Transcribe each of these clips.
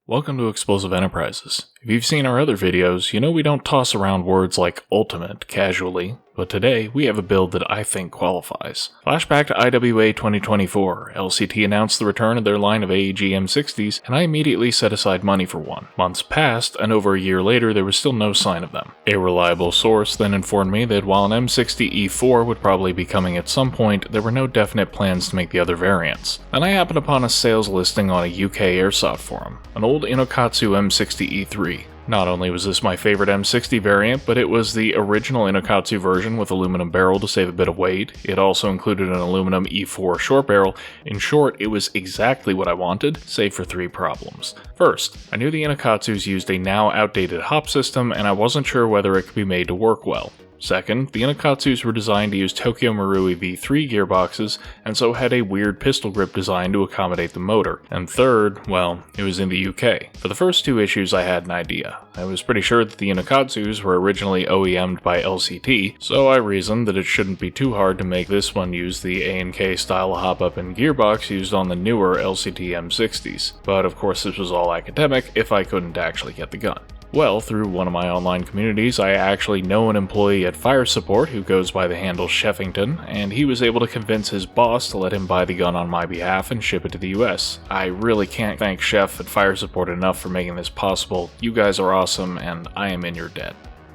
Welcome to Explosive Enterprises. If you've seen our other videos, you know we don't toss around words like ultimate casually, but today we have a build that I think qualifies. Flashback to IWA 2024, LCT announced the return of their line of A&K M60s, and I immediately set aside money for one. Months passed, and over a year later there was still no sign of them. A reliable source then informed me that while an M60E4 would probably be coming at some point, there were no definite plans to make the other variants. Then I happened upon a sales listing on a UK Airsoft forum, an old Inokatsu M60E3. Not only was this my favorite M60 variant, but it was the original Inokatsu version with aluminum barrel to save a bit of weight. It also included an aluminum E4 short barrel. In short, it was exactly what I wanted, save for three problems. First, I knew the Inokatsus used a now outdated hop system, and I wasn't sure whether it could be made to work well. Second, the Inokatsus were designed to use Tokyo Marui V3 gearboxes, and so had a weird pistol grip design to accommodate the motor. And third, well, it was in the UK. For the first two issues I had an idea. I was pretty sure that the Inokatsus were originally OEM'd by LCT, so I reasoned that it shouldn't be too hard to make this one use the A&K style hop-up and gearbox used on the newer LCT M60s. But of course this was all academic if I couldn't actually get the gun. Well, through one of my online communities, I actually know an employee at Fire Support who goes by the handle Sheffington, and he was able to convince his boss to let him buy the gun on my behalf and ship it to the US. I really can't thank Chef at Fire Support enough for making this possible. You guys are awesome, and I am in your debt.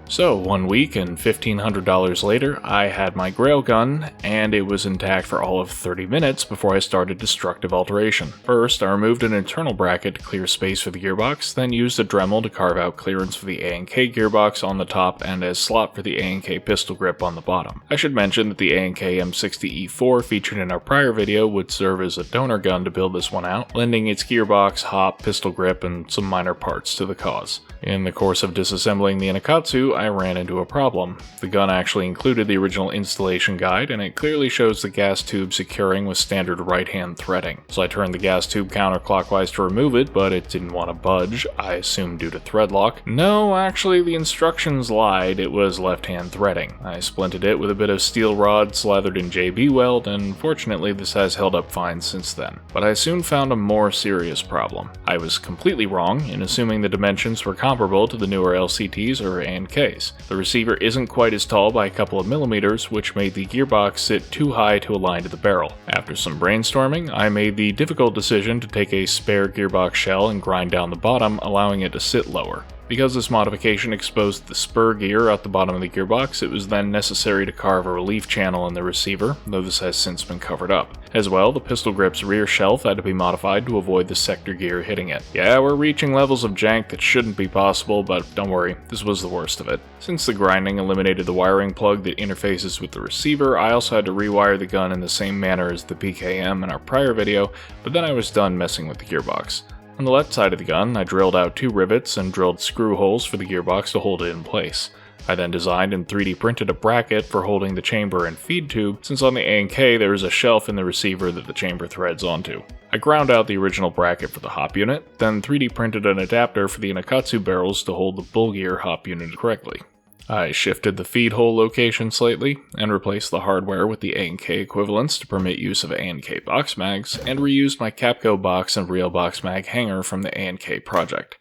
So, 1 week and $1,500 later, I had my Grail gun, and it was intact for all of 30 minutes before I started destructive alteration. First, I removed an internal bracket to clear space for the gearbox, then used a Dremel to carve out clearance for the A&K gearbox on the top and a slot for the A&K pistol grip on the bottom. I should mention that the A&K M60E4 featured in our prior video would serve as a donor gun to build this one out, lending its gearbox, hop, pistol grip, and some minor parts to the cause. In the course of disassembling the Inokatsu, I ran into a problem. The gun actually included the original installation guide, and it clearly shows the gas tube securing with standard right-hand threading. So I turned the gas tube counterclockwise to remove it, but it didn't want to budge, I assume due to thread lock. No, actually the instructions lied, it was left-hand threading. I splinted it with a bit of steel rod slathered in JB weld, and fortunately this has held up fine since then. But I soon found a more serious problem. I was completely wrong in assuming the dimensions were comparable to the newer LCTs or A&Ks. The receiver isn't quite as tall by a couple of millimeters, which made the gearbox sit too high to align to the barrel. After some brainstorming, I made the difficult decision to take a spare gearbox shell and grind down the bottom, allowing it to sit lower. Because this modification exposed the spur gear at the bottom of the gearbox, it was then necessary to carve a relief channel in the receiver, though this has since been covered up. As well, the pistol grip's rear shelf had to be modified to avoid the sector gear hitting it. Yeah, we're reaching levels of jank that shouldn't be possible, but don't worry, this was the worst of it. Since the grinding eliminated the wiring plug that interfaces with the receiver, I also had to rewire the gun in the same manner as the PKM in our prior video, but then I was done messing with the gearbox. On the left side of the gun, I drilled out 2 rivets and drilled screw holes for the gearbox to hold it in place. I then designed and 3D printed a bracket for holding the chamber and feed tube, since on the A&K there is a shelf in the receiver that the chamber threads onto. I ground out the original bracket for the hop unit, then 3D printed an adapter for the Inokatsu barrels to hold the bull gear hop unit correctly. I shifted the feed hole location slightly, and replaced the hardware with the A&K equivalents to permit use of A&K box mags, and reused my Capco box and real box mag hanger from the A&K project.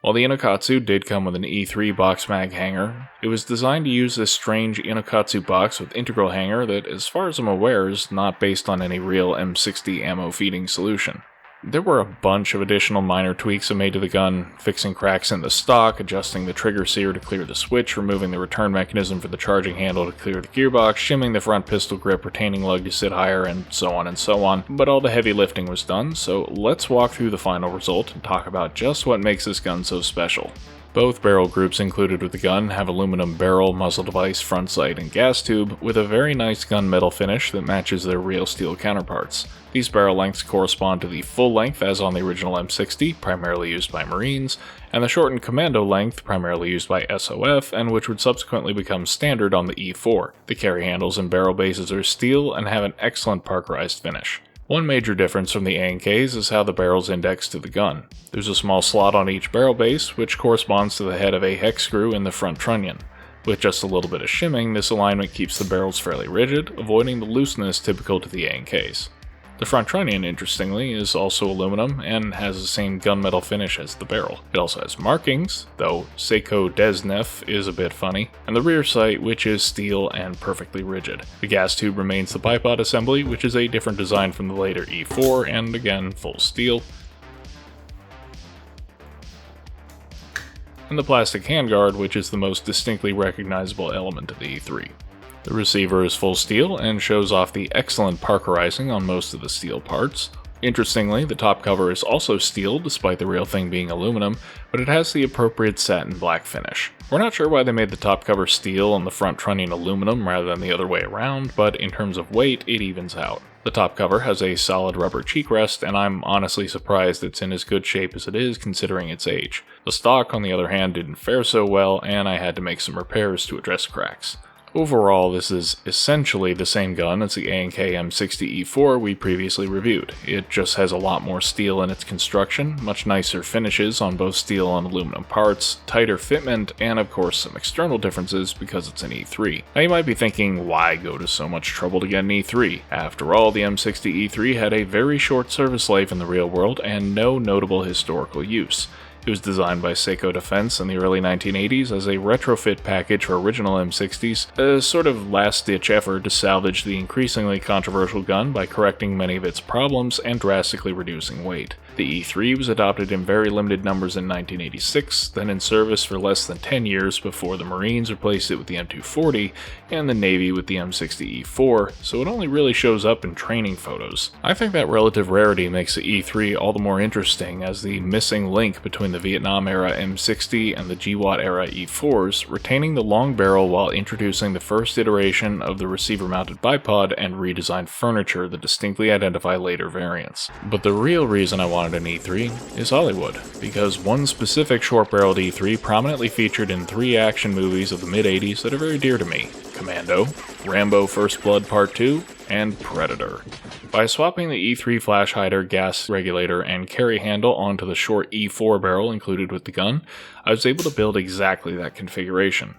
While the Inokatsu did come with an E3 box mag hanger, it was designed to use this strange Inokatsu box with integral hanger that, as far as I'm aware, is not based on any real M60 ammo feeding solution. There were a bunch of additional minor tweaks I made to the gun, fixing cracks in the stock, adjusting the trigger sear to clear the switch, removing the return mechanism for the charging handle to clear the gearbox, shimming the front pistol grip retaining lug to sit higher, and so on, but all the heavy lifting was done, so let's walk through the final result and talk about just what makes this gun so special. Both barrel groups included with the gun have aluminum barrel, muzzle device, front sight, and gas tube, with a very nice gunmetal finish that matches their real steel counterparts. These barrel lengths correspond to the full length as on the original M60, primarily used by Marines, and the shortened commando length, primarily used by SOF, and which would subsequently become standard on the E4. The carry handles and barrel bases are steel and have an excellent parkerized finish. One major difference from the A&Ks is how the barrels index to the gun. There's a small slot on each barrel base, which corresponds to the head of a hex screw in the front trunnion. With just a little bit of shimming, this alignment keeps the barrels fairly rigid, avoiding the looseness typical to the A&Ks. The front trunnion, interestingly, is also aluminum and has the same gunmetal finish as the barrel. It also has markings, though Seiko Desnef is a bit funny, and the rear sight, which is steel and perfectly rigid. The gas tube remains the bipod assembly, which is a different design from the later E4, and again, full steel. And the plastic handguard, which is the most distinctly recognizable element of the E3. The receiver is full steel and shows off the excellent parkerizing on most of the steel parts. Interestingly, the top cover is also steel despite the real thing being aluminum, but it has the appropriate satin black finish. We're not sure why they made the top cover steel and the front trunnion aluminum rather than the other way around, but in terms of weight, it evens out. The top cover has a solid rubber cheek rest, and I'm honestly surprised it's in as good shape as it is considering its age. The stock, on the other hand, didn't fare so well, and I had to make some repairs to address cracks. Overall, this is essentially the same gun as the A&K M60E4 we previously reviewed. It just has a lot more steel in its construction, much nicer finishes on both steel and aluminum parts, tighter fitment, and of course some external differences because it's an E3. Now you might be thinking, why go to so much trouble to get an E3? After all, the M60E3 had a very short service life in the real world and no notable historical use. It was designed by Seiko Defense in the early 1980s as a retrofit package for original M60s, a sort of last-ditch effort to salvage the increasingly controversial gun by correcting many of its problems and drastically reducing weight. The E3 was adopted in very limited numbers in 1986, then in service for less than 10 years before the Marines replaced it with the M240 and the Navy with the M60E4, so it only really shows up in training photos. I think that relative rarity makes the E3 all the more interesting as the missing link between the Vietnam-era M60 and the GWAT-era E4s, retaining the long barrel while introducing the first iteration of the receiver-mounted bipod and redesigned furniture that distinctly identify later variants. But the real reason I wanted an E3 is Hollywood, because one specific short-barreled E3 prominently featured in 3 action movies of the mid-80s that are very dear to me: Commando, Rambo First Blood Part 2, and Predator. By swapping the E3 flash hider, gas regulator, and carry handle onto the short E4 barrel included with the gun, I was able to build exactly that configuration.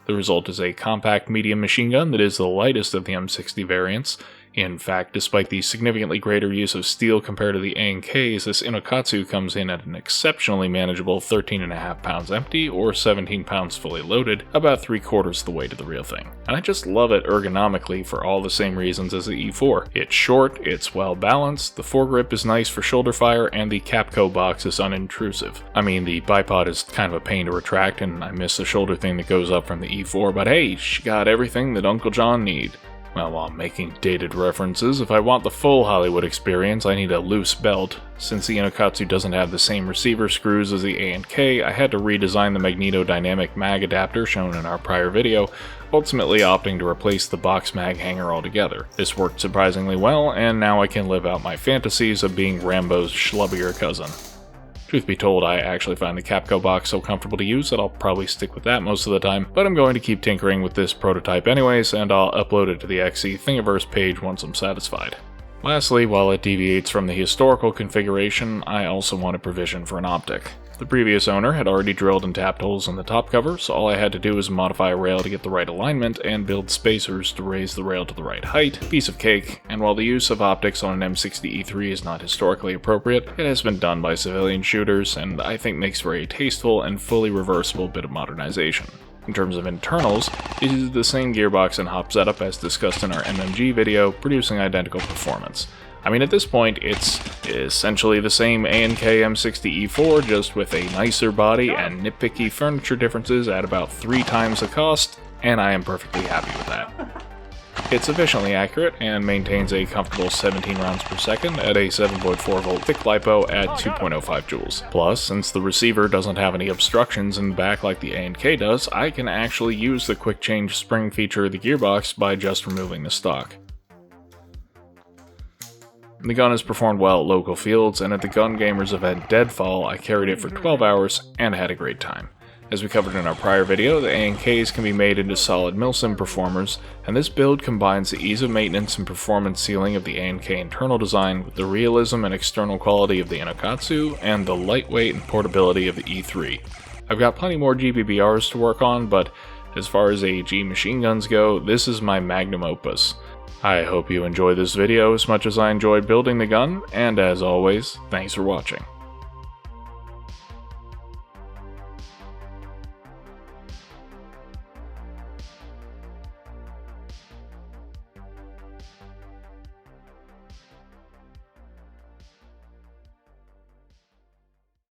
The result is a compact medium machine gun that is the lightest of the M60 variants. In fact, despite the significantly greater use of steel compared to the A&Ks, this Inokatsu comes in at an exceptionally manageable 13.5 pounds empty or 17 pounds fully loaded, about 3/4 the weight of the real thing. And I just love it ergonomically for all the same reasons as the E4. It's short, it's well balanced, the foregrip is nice for shoulder fire, and the Capco box is unintrusive. I mean, the bipod is kind of a pain to retract, and I miss the shoulder thing that goes up from the E4, but hey, she got everything that Uncle John need. Well, while making dated references, if I want the full Hollywood experience, I need a loose belt. Since the Inokatsu doesn't have the same receiver screws as the A&K, I had to redesign the magnetodynamic mag adapter shown in our prior video, ultimately opting to replace the box mag hanger altogether. This worked surprisingly well, and now I can live out my fantasies of being Rambo's schlubbier cousin. Truth be told, I actually find the Capco box so comfortable to use that I'll probably stick with that most of the time, but I'm going to keep tinkering with this prototype anyways, and I'll upload it to the XE Thingiverse page once I'm satisfied. Lastly, while it deviates from the historical configuration, I also want a provision for an optic. The previous owner had already drilled and tapped holes in the top cover, so all I had to do was modify a rail to get the right alignment and build spacers to raise the rail to the right height. Piece of cake. And while the use of optics on an M60E3 is not historically appropriate, it has been done by civilian shooters, and I think makes for a tasteful and fully reversible bit of modernization. In terms of internals, it is the same gearbox and hop setup as discussed in our MMG video, producing identical performance. I mean, at this point, it's essentially the same A&K M60E4, just with a nicer body and nitpicky furniture differences at about 3 times the cost, and I am perfectly happy with that. It's sufficiently accurate and maintains a comfortable 17 rounds per second at a 7.4 volt thick LiPo at 2.05 joules. Plus, since the receiver doesn't have any obstructions in the back like the A&K does, I can actually use the quick change spring feature of the gearbox by just removing the stock. The gun has performed well at local fields, and at the Gun Gamers event Deadfall, I carried it for 12 hours and had a great time. As we covered in our prior video, the A&Ks can be made into solid milsim performers, and this build combines the ease of maintenance and performance ceiling of the A&K internal design with the realism and external quality of the Inokatsu and the lightweight and portability of the E3. I've got plenty more GBBRs to work on, but as far as AEG machine guns go, this is my magnum opus. I hope you enjoyed this video as much as I enjoyed building the gun, and as always, thanks for watching.